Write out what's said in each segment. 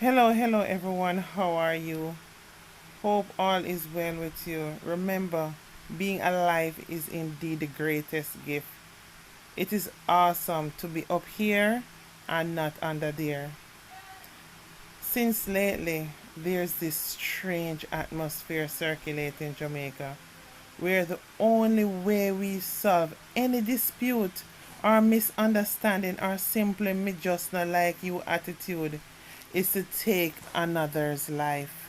Hello everyone. How are you? Hope all is well with you. Remember, being alive is indeed the greatest gift. It is awesome to be up here and not under there. Since lately, there's this strange atmosphere circulating Jamaica where the only way we solve any dispute or misunderstanding or simply me just not like you attitude is to take another's life.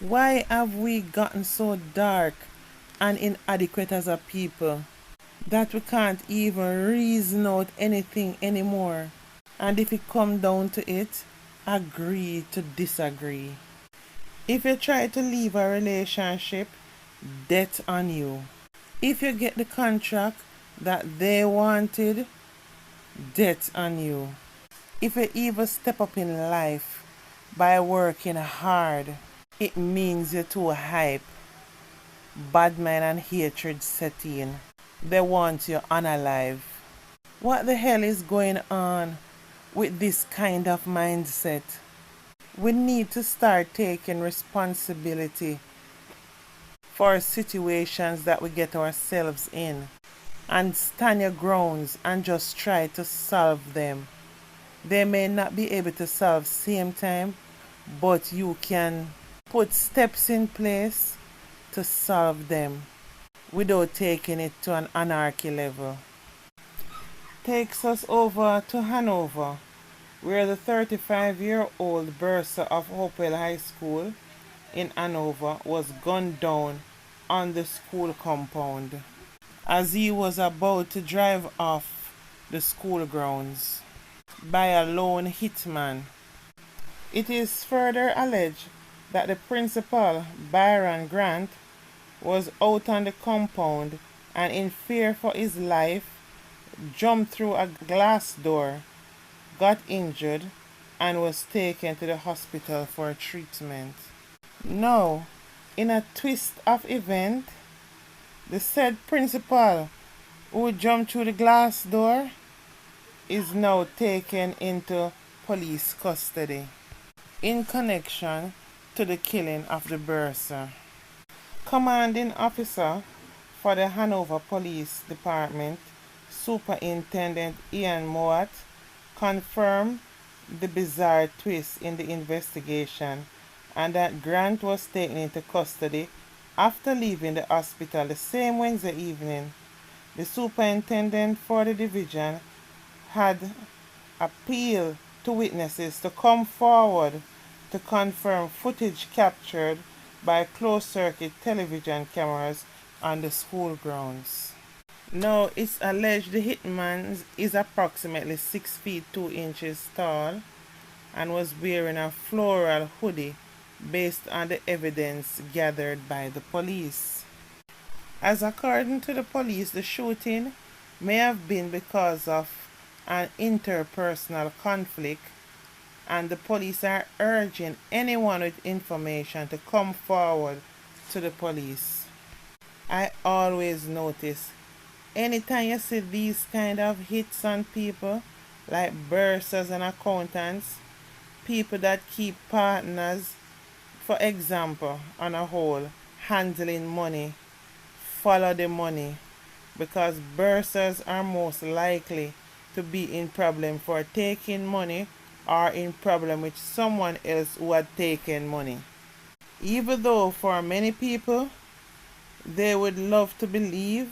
Why have we gotten so dark and inadequate as a people that we can't even reason out anything anymore? And if it come down to it, agree to disagree. If you try to leave a relationship, debt on you. If you get the contract that they wanted, debt on you. If you even step up in life by working hard, it means you're too hype. Bad mind and hatred set in. They want you unalive. What the hell is going on with this kind of mindset? We need to start taking responsibility for situations that we get ourselves in and stand your grounds and just try to solve them. They may not be able to solve same time, but you can put steps in place to solve them without taking it to an anarchy level. Takes us over to Hanover, where the 35-year-old Bursar of Hopewell High School in Hanover was gunned down on the school compound as he was about to drive off the school grounds by a lone hitman. It is further alleged that the principal, Byron Grant, was out on the compound and in fear for his life jumped through a glass door, got injured, and was taken to the hospital for treatment. Now, in a twist of event, the said principal who jumped through the glass door is now taken into police custody in connection to the killing of the Bursar. Commanding officer for the Hanover Police Department, Superintendent Ian Mowat, confirmed the bizarre twist in the investigation and that Grant was taken into custody after leaving the hospital the same Wednesday evening. The superintendent for the division had appealed to witnesses to come forward to confirm footage captured by closed-circuit television cameras on the school grounds. Now, it's alleged the hitman is approximately 6 feet 2 inches tall and was wearing a floral hoodie based on the evidence gathered by the police. As according to the police, the shooting may have been because of an interpersonal conflict, and the police are urging anyone with information to come forward to the police. I always notice anytime you see these kind of hits on people like bursars and accountants, people that keep partners, for example, on a whole, handling money, follow the money, because bursars are most likely to be in problem for taking money or in problem with someone else who had taken money. Even though for many people they would love to believe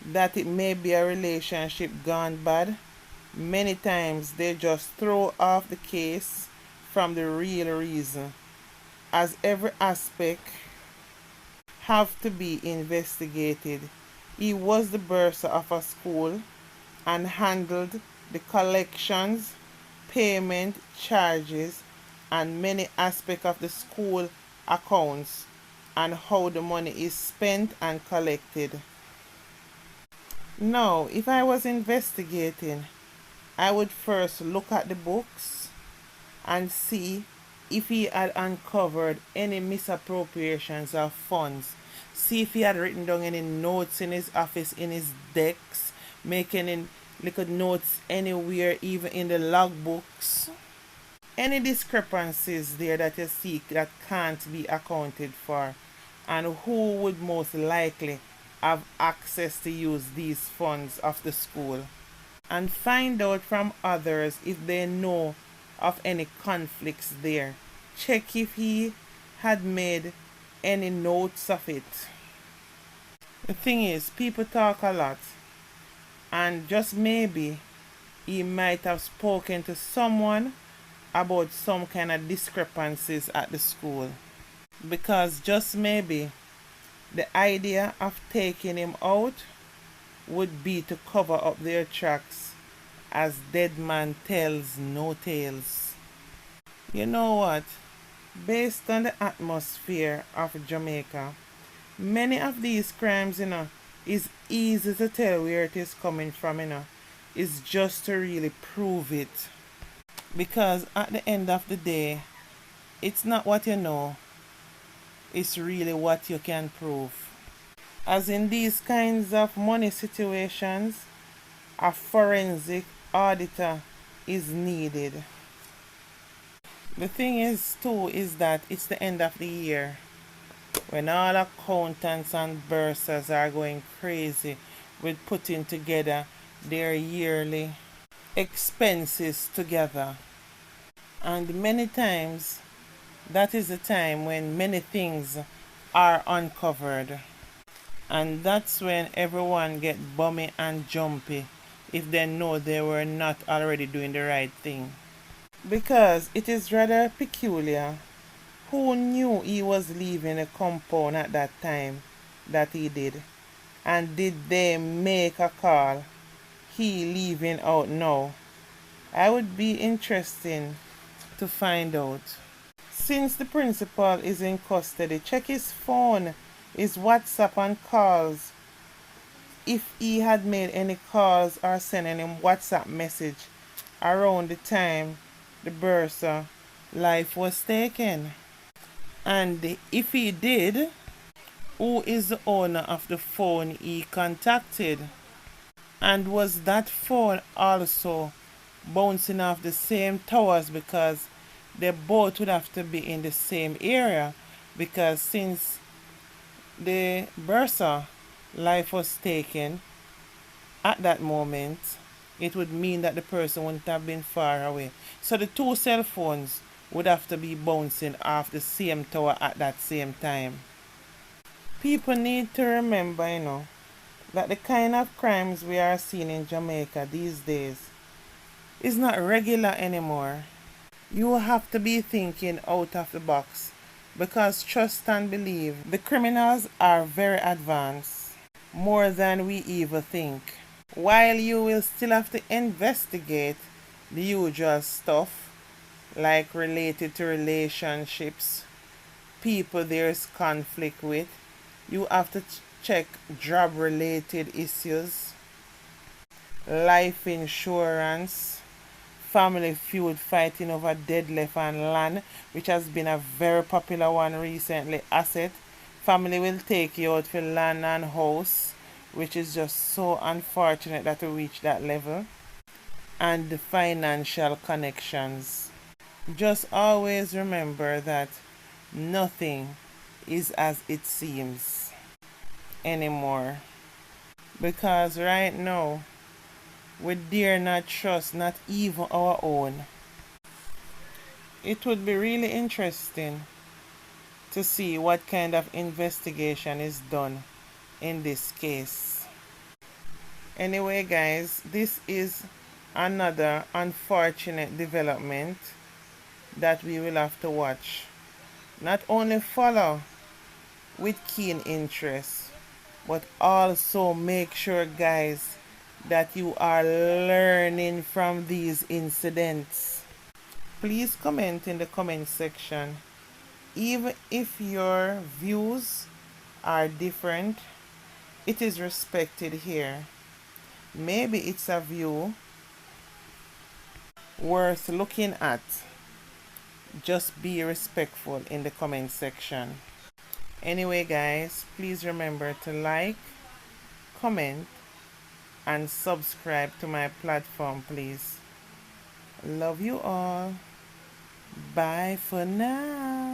that it may be a relationship gone bad, many times they just throw off the case from the real reason, as every aspect have to be investigated. He was the bursar of a school and handled the collections, payment, charges, and many aspects of the school accounts and how the money is spent and collected. Now, if I was investigating, I would first look at the books and see if he had uncovered any misappropriations of funds. See if he had written down any notes in his office, in his decks, making any little notes anywhere, even in the logbooks. any discrepancies there that you seek that can't be accounted for, and who would most likely have access to use these funds of the school, and find out from others if they know of any conflicts there. Check if he had made any notes of it. The thing is, people talk a lot, and just maybe he might have spoken to someone about some kind of discrepancies at the school. Because just maybe the idea of taking him out would be to cover up their tracks, as dead man tells no tales. You know what? Based on the atmosphere of Jamaica, many of these crimes, is easy to tell where it is coming from, It's just to really prove it. Because at the end of the day, it's not what you know, it's really what you can prove. As in these kinds of money situations, a forensic auditor is needed. The thing is too is that it's the end of the year, when all accountants and bursars are going crazy with putting together their yearly expenses together. And many times that is the time when many things are uncovered. And that's when everyone get bummy and jumpy if they know they were not already doing the right thing. Because it is rather peculiar. Who knew he was leaving the compound at that time that he did? And did they make a call? He leaving out now? I would be interested to find out. Since the principal is in custody, check his phone, his WhatsApp and calls. If he had made any calls or sending him WhatsApp message around the time the Bursar life was taken. And if he did, who is the owner of the phone he contacted? And was that phone also bouncing off the same towers, because they both would have to be in the same area, because since the Bursar life was taken at that moment, it would mean that the person wouldn't have been far away. So the two cell phones would have to be bouncing off the same tower at that same time. People need to remember, that the kind of crimes we are seeing in Jamaica these days is not regular anymore. You have to be thinking out of the box, because trust and believe, the criminals are very advanced, more than we even think. While you will still have to investigate the usual stuff, like related to relationships, people there's conflict with, you have to check job related issues, life insurance, family feud fighting over dead left and land, which has been a very popular one recently. Asset, family will take you out for land and house, which is just so unfortunate that we reach that level. And the financial connections. Just always remember that nothing is as it seems anymore. Because right now, we dare not trust not even our own. It would be really interesting to see what kind of investigation is done in this case. Anyway, guys, this is another unfortunate development that we will have to watch. Not only follow with keen interest, but also make sure, guys, that you are learning from these incidents. Please comment in the comment section. Even if your views are different, it is respected here. Maybe it's a view worth looking at. Just be respectful in the comment section. Anyway, guys, please remember to like, comment, and subscribe to my platform, please. Love you all. Bye for now.